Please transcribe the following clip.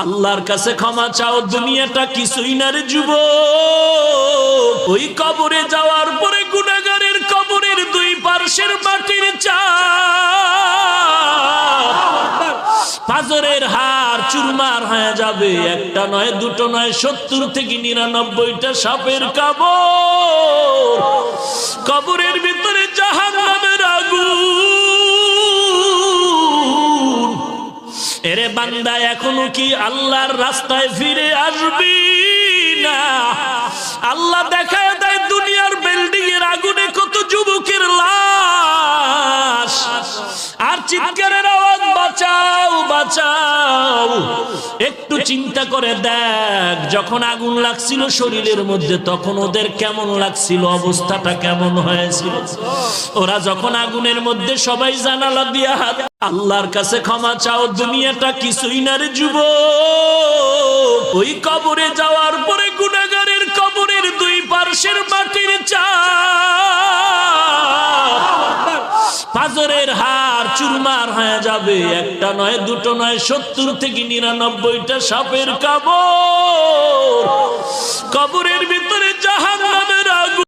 আল্লাহর কাছে ক্ষমা চাও, দুনিয়াটা কিছুই না রে যুবক। ওই কবরে যাওয়ার পরে গুনাহগারের কবরের দুই পার্শ্বের মাটির চাপ পাজরের হাড় চুরমার হয়ে যাবে। একটা নয়, দুটো নয়, 70 থেকে 99টা সাপের কামড়। কবরের ভিতরে জাহান্নামের আগুন। এরে বান্দা, এখনো কি আল্লাহর রাস্তায় ফিরে আসবি না? আল্লাহ দেখায় দেয় দুনিয়ার বিল্ডিং এর আগুনে কত যুবকের লাশ, আর চিৎকারের আওয়াজ, বাঁচাও বাঁচাও। একটু চিন্তা করে দেখ, যখন আগুন লাগছিল শরীরের মধ্যে তখন ওদের কেমন লাগছিল, অবস্থাটা কেমন হয়েছিল। ওরা যখন আগুনের মধ্যে সবাই জানালা দিয়া হাত, আল্লাহর কাছে ক্ষমা চাও, দুনিয়াটা কিছুই না রে যুবক। ওই কবরে যাওয়ার পরে গুনাহগারের কবরের দুই পার্শ্বের মাটির চাপ পাজরের হাড় চুরমার হয়ে যাবে। একটা নয়, দুটো নয়, 70 থেকে 99টা সাপের কামড়। কবরের ভিতরে জাহান